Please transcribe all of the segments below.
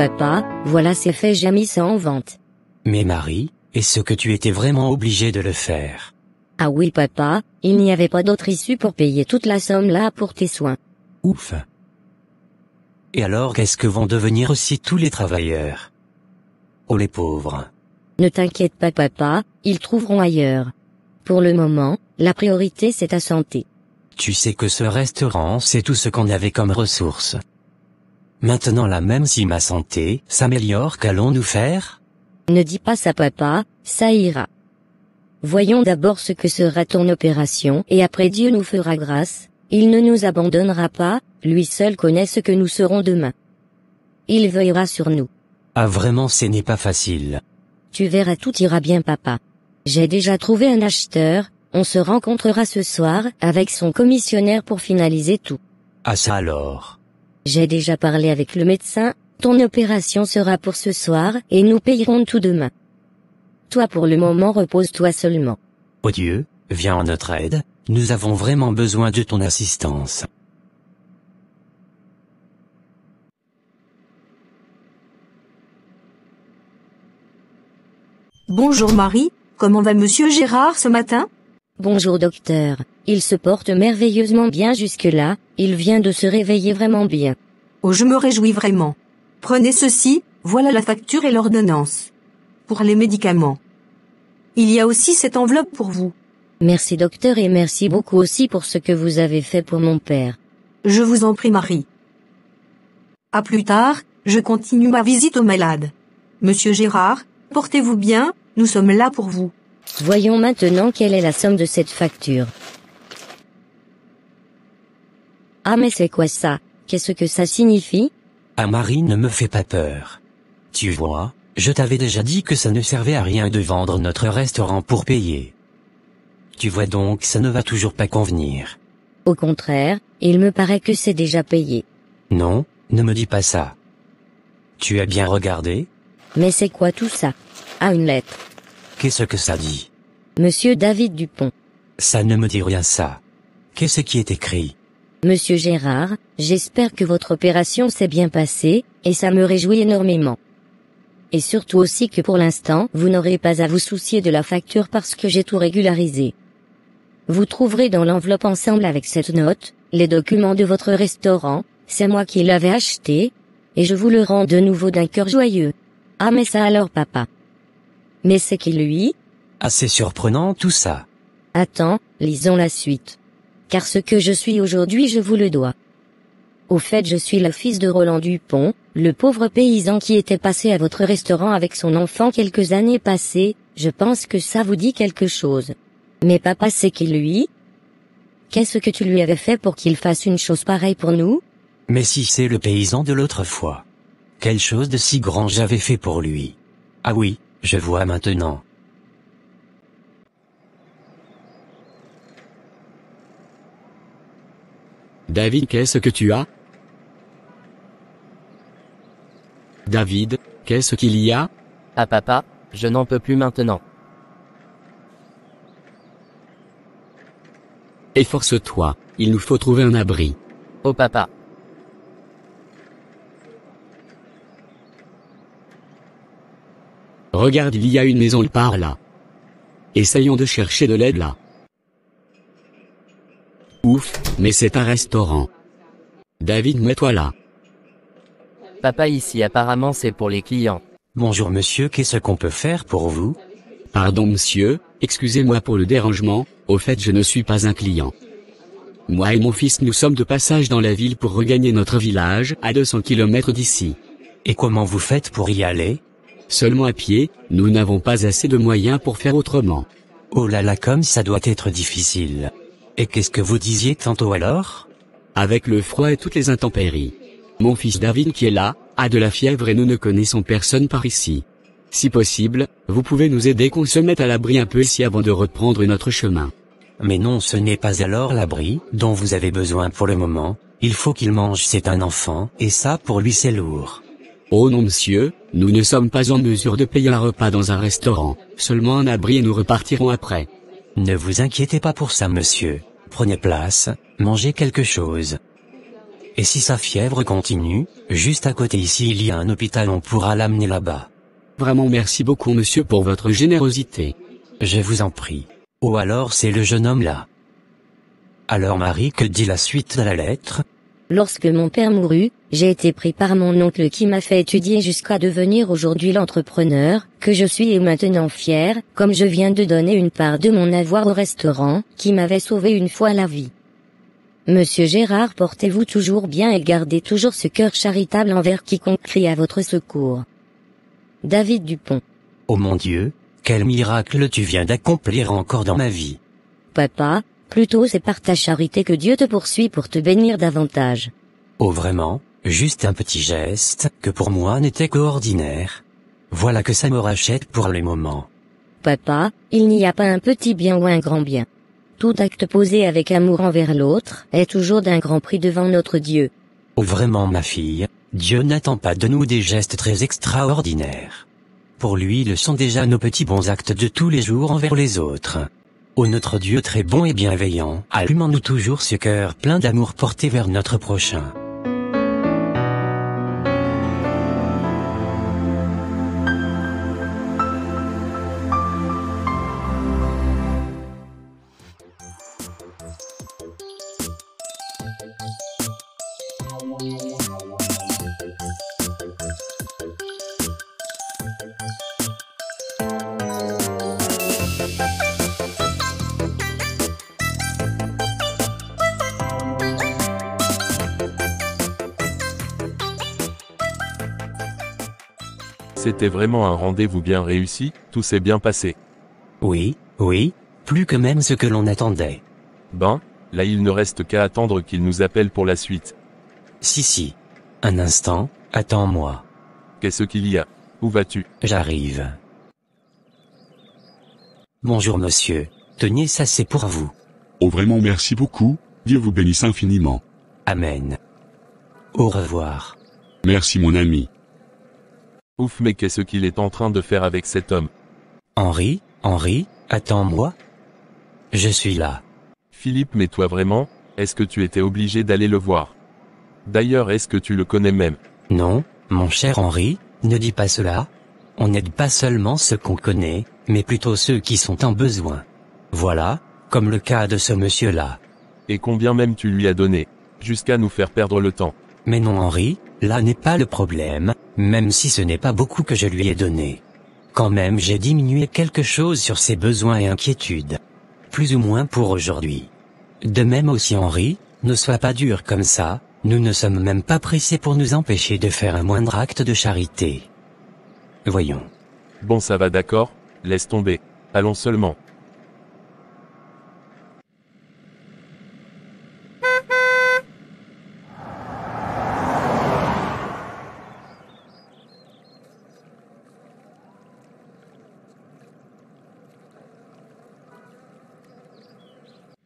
papa, voilà c'est fait, j'ai mis ça en vente. Mais Marie, est-ce que tu étais vraiment obligé de le faire? Ah oui papa, il n'y avait pas d'autre issue pour payer toute la somme là pour tes soins. Ouf. Et alors qu'est-ce que vont devenir aussi tous les travailleurs? Oh les pauvres. Ne t'inquiète pas papa, ils trouveront ailleurs. Pour le moment, la priorité c'est ta santé. Tu sais que ce restaurant c'est tout ce qu'on avait comme ressources. Maintenant là même si ma santé s'améliore, qu'allons-nous faire? Ne dis pas ça papa, ça ira. Voyons d'abord ce que sera ton opération et après Dieu nous fera grâce, il ne nous abandonnera pas, lui seul connaît ce que nous serons demain. Il veillera sur nous. Ah vraiment ce n'est pas facile. Tu verras tout ira bien papa. J'ai déjà trouvé un acheteur, on se rencontrera ce soir avec son commissionnaire pour finaliser tout. Ah ça alors. J'ai déjà parlé avec le médecin, ton opération sera pour ce soir et nous payerons tout demain. Toi pour le moment repose-toi seulement. Oh Dieu, viens en notre aide, nous avons vraiment besoin de ton assistance. Bonjour Marie, comment va monsieur Gérard ce matin? Bonjour docteur, il se porte merveilleusement bien jusque-là, il vient de se réveiller vraiment bien. Oh je me réjouis vraiment. Prenez ceci, voilà la facture et l'ordonnance. Pour les médicaments. Il y a aussi cette enveloppe pour vous. Merci docteur et merci beaucoup aussi pour ce que vous avez fait pour mon père. Je vous en prie Marie. À plus tard, je continue ma visite aux malades. Monsieur Gérard, portez-vous bien, nous sommes là pour vous. Voyons maintenant quelle est la somme de cette facture. Ah mais c'est quoi ça? Qu'est-ce que ça signifie? Ah Marie ne me fais pas peur. Tu vois, je t'avais déjà dit que ça ne servait à rien de vendre notre restaurant pour payer. Tu vois donc ça ne va toujours pas convenir. Au contraire, il me paraît que c'est déjà payé. Non, ne me dis pas ça. Tu as bien regardé? Mais c'est quoi tout ça? Ah une lettre. Qu'est-ce que ça dit? Monsieur David Dupont. Ça ne me dit rien ça. Qu'est-ce qui est écrit? Monsieur Gérard, j'espère que votre opération s'est bien passée, et ça me réjouit énormément. Et surtout aussi que pour l'instant, vous n'aurez pas à vous soucier de la facture parce que j'ai tout régularisé. Vous trouverez dans l'enveloppe ensemble avec cette note, les documents de votre restaurant, c'est moi qui l'avais acheté, et je vous le rends de nouveau d'un cœur joyeux. Ah mais ça alors papa. Mais c'est qui lui? Assez surprenant tout ça. Attends, lisons la suite. Car ce que je suis aujourd'hui je vous le dois. Au fait je suis le fils de Roland Dupont, le pauvre paysan qui était passé à votre restaurant avec son enfant quelques années passées, je pense que ça vous dit quelque chose. Mais papa c'est qui lui? Qu'est-ce que tu lui avais fait pour qu'il fasse une chose pareille pour nous? Mais si c'est le paysan de l'autre fois. Quelle chose de si grand j'avais fait pour lui. Ah oui, je vois maintenant. David, qu'est-ce que tu as? David, qu'est-ce qu'il y a? Ah papa, je n'en peux plus maintenant. Efforce-toi, il nous faut trouver un abri. Oh papa. Regarde, il y a une maison par là. Essayons de chercher de l'aide là. Ouf, mais c'est un restaurant. David, mets-toi là. Papa ici apparemment c'est pour les clients. Bonjour monsieur, qu'est-ce qu'on peut faire pour vous? Pardon monsieur, excusez-moi pour le dérangement, au fait je ne suis pas un client. Moi et mon fils nous sommes de passage dans la ville pour regagner notre village, à 200 km d'ici. Et comment vous faites pour y aller? Seulement à pied, nous n'avons pas assez de moyens pour faire autrement. Oh là là comme ça doit être difficile. Et qu'est-ce que vous disiez tantôt alors? Avec le froid et toutes les intempéries. Mon fils David qui est là, a de la fièvre et nous ne connaissons personne par ici. Si possible, vous pouvez nous aider qu'on se mette à l'abri un peu ici avant de reprendre notre chemin. Mais non, ce n'est pas alors l'abri dont vous avez besoin pour le moment. Il faut qu'il mange, c'est un enfant, et ça pour lui c'est lourd. Oh non monsieur, nous ne sommes pas en mesure de payer un repas dans un restaurant, seulement un abri et nous repartirons après. Ne vous inquiétez pas pour ça monsieur. Prenez place, mangez quelque chose. Et si sa fièvre continue, juste à côté ici il y a un hôpital, on pourra l'amener là-bas. Vraiment merci beaucoup monsieur pour votre générosité. Je vous en prie. Oh alors c'est le jeune homme là. Alors Marie, que dit la suite de la lettre? Lorsque mon père mourut, j'ai été pris par mon oncle qui m'a fait étudier jusqu'à devenir aujourd'hui l'entrepreneur que je suis et maintenant fier, comme je viens de donner une part de mon avoir au restaurant, qui m'avait sauvé une fois la vie. Monsieur Gérard, portez-vous toujours bien et gardez toujours ce cœur charitable envers quiconque crie à votre secours. David Dupont. Oh mon Dieu, quel miracle tu viens d'accomplir encore dans ma vie. Papa, plutôt c'est par ta charité que Dieu te poursuit pour te bénir davantage. Oh vraiment, juste un petit geste, que pour moi n'était qu'ordinaire. Voilà que ça me rachète pour le moment. Papa, il n'y a pas un petit bien ou un grand bien. Tout acte posé avec amour envers l'autre est toujours d'un grand prix devant notre Dieu. Oh vraiment ma fille, Dieu n'attend pas de nous des gestes très extraordinaires. Pour lui le sont déjà nos petits bons actes de tous les jours envers les autres. Ô notre Dieu très bon et bienveillant, allume en nous toujours ce cœur plein d'amour porté vers notre prochain. C'était vraiment un rendez-vous bien réussi, tout s'est bien passé. Oui, plus que même ce que l'on attendait. Ben, là il ne reste qu'à attendre qu'il nous appelle pour la suite. Si. Un instant, attends-moi. Qu'est-ce qu'il y a? Où vas-tu? J'arrive. Bonjour monsieur, tenez ça c'est pour vous. Oh vraiment merci beaucoup, Dieu vous bénisse infiniment. Amen. Au revoir. Merci mon ami. Ouf mais qu'est-ce qu'il est en train de faire avec cet homme? Henri, attends-moi. Je suis là. Philippe mais toi vraiment, est-ce que tu étais obligé d'aller le voir? D'ailleurs est-ce que tu le connais même? Non, mon cher Henri, ne dis pas cela. On n'aide pas seulement ceux qu'on connaît, mais plutôt ceux qui sont en besoin. Voilà, comme le cas de ce monsieur-là. Et combien même tu lui as donné? Jusqu'à nous faire perdre le temps. Mais non Henri, là n'est pas le problème, même si ce n'est pas beaucoup que je lui ai donné. Quand même j'ai diminué quelque chose sur ses besoins et inquiétudes. Plus ou moins pour aujourd'hui. De même aussi Henri, ne sois pas dur comme ça, nous ne sommes même pas pressés pour nous empêcher de faire un moindre acte de charité. Voyons. Bon ça va d'accord, laisse tomber. Allons seulement.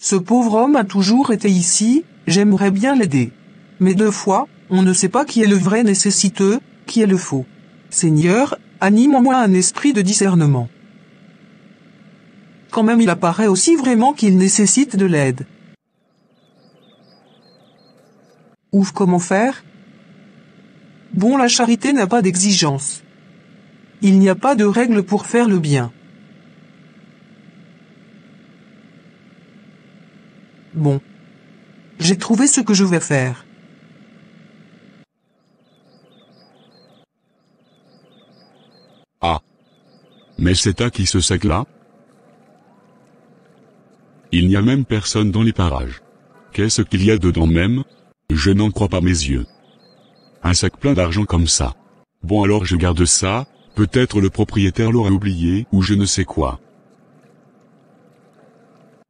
Ce pauvre homme a toujours été ici, j'aimerais bien l'aider. Mais deux fois, on ne sait pas qui est le vrai nécessiteux, qui est le faux. Seigneur, anime en moi un esprit de discernement. Quand même il apparaît aussi vraiment qu'il nécessite de l'aide. Ouf, comment faire? Bon, la charité n'a pas d'exigence. Il n'y a pas de règle pour faire le bien. Bon. J'ai trouvé ce que je vais faire. Ah. Mais c'est à qui ce sac-là? Il n'y a même personne dans les parages. Qu'est-ce qu'il y a dedans même? Je n'en crois pas mes yeux. Un sac plein d'argent comme ça. Bon alors je garde ça, peut-être le propriétaire l'aura oublié ou je ne sais quoi.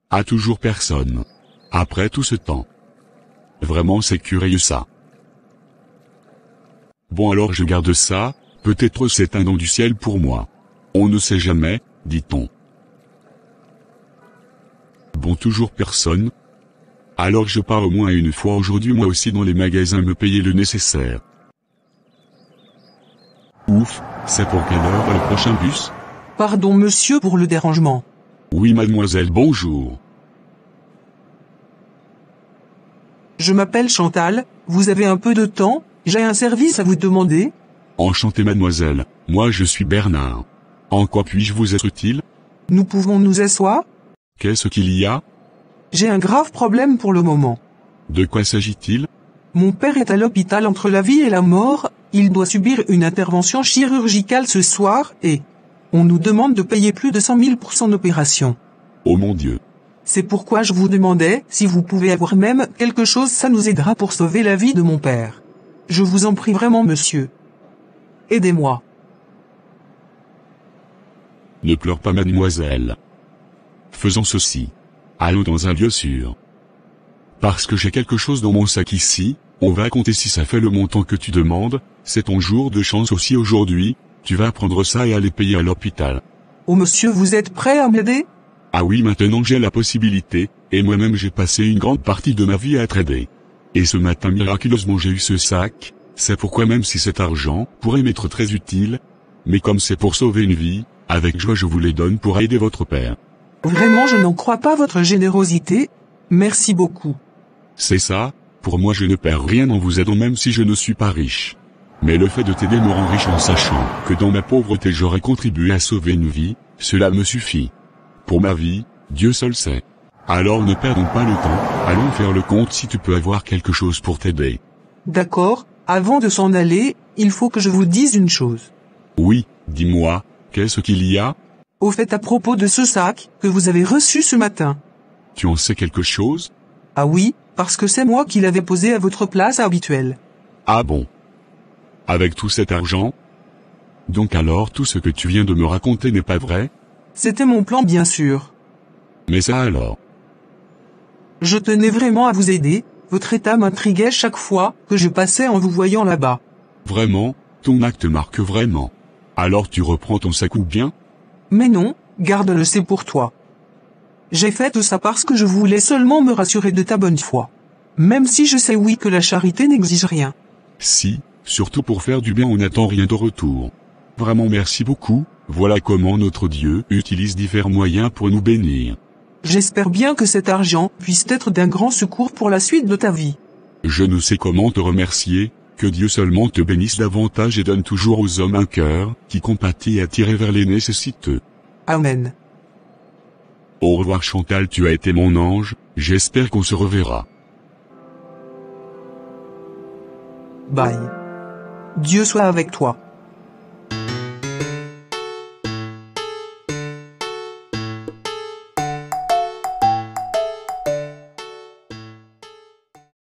Ah toujours personne. Après tout ce temps. Vraiment c'est curieux ça. Bon alors je garde ça, peut-être c'est un don du ciel pour moi. On ne sait jamais, dit-on. Bon toujours personne. Alors je pars au moins une fois aujourd'hui moi aussi dans les magasins me payer le nécessaire. Ouf, c'est pour quelle heure le prochain bus? Pardon monsieur pour le dérangement. Oui mademoiselle bonjour. Je m'appelle Chantal, vous avez un peu de temps, j'ai un service à vous demander. Enchanté mademoiselle, moi je suis Bernard. En quoi puis-je vous être utile? Nous pouvons nous asseoir? Qu'est-ce qu'il y a? J'ai un grave problème pour le moment. De quoi s'agit-il? Mon père est à l'hôpital entre la vie et la mort, il doit subir une intervention chirurgicale ce soir et on nous demande de payer plus de 100 000 pour son opération. Oh mon Dieu. C'est pourquoi je vous demandais si vous pouvez avoir même quelque chose, ça nous aidera pour sauver la vie de mon père. Je vous en prie vraiment monsieur. Aidez-moi. Ne pleure pas mademoiselle. Faisons ceci. Allons dans un lieu sûr. Parce que j'ai quelque chose dans mon sac ici, on va compter si ça fait le montant que tu demandes, c'est ton jour de chance aussi aujourd'hui, tu vas prendre ça et aller payer à l'hôpital. Oh monsieur, vous êtes prêt à m'aider? Ah oui, maintenant j'ai la possibilité, et moi-même j'ai passé une grande partie de ma vie à trader. Et ce matin miraculeusement j'ai eu ce sac, c'est pourquoi même si cet argent pourrait m'être très utile, mais comme c'est pour sauver une vie, avec joie je vous les donne pour aider votre père. Vraiment je n'en crois pas votre générosité, merci beaucoup. C'est ça, pour moi je ne perds rien en vous aidant même si je ne suis pas riche. Mais le fait de t'aider me rend riche en sachant que dans ma pauvreté j'aurais contribué à sauver une vie, cela me suffit. Pour ma vie, Dieu seul sait. Alors ne perdons pas le temps, allons faire le compte si tu peux avoir quelque chose pour t'aider. D'accord, avant de s'en aller, il faut que je vous dise une chose. Oui, dis-moi, qu'est-ce qu'il y a? Au fait à propos de ce sac que vous avez reçu ce matin. Tu en sais quelque chose? Ah oui, parce que c'est moi qui l'avais posé à votre place habituelle. Ah bon? Avec tout cet argent? Donc alors tout ce que tu viens de me raconter n'est pas vrai? C'était mon plan bien sûr. Mais ça alors? Je tenais vraiment à vous aider, votre état m'intriguait chaque fois que je passais en vous voyant là-bas. Vraiment, ton acte marque vraiment. Alors tu reprends ton sac ou bien? Mais non, garde-le, c'est pour toi. J'ai fait tout ça parce que je voulais seulement me rassurer de ta bonne foi. Même si je sais oui que la charité n'exige rien. Si, surtout pour faire du bien on n'attend rien de retour. Vraiment merci beaucoup, voilà comment notre Dieu utilise divers moyens pour nous bénir. J'espère bien que cet argent puisse être d'un grand secours pour la suite de ta vie. Je ne sais comment te remercier, que Dieu seulement te bénisse davantage et donne toujours aux hommes un cœur qui compatit et attiré vers les nécessiteux. Amen. Au revoir Chantal, tu as été mon ange, j'espère qu'on se reverra. Bye. Dieu soit avec toi.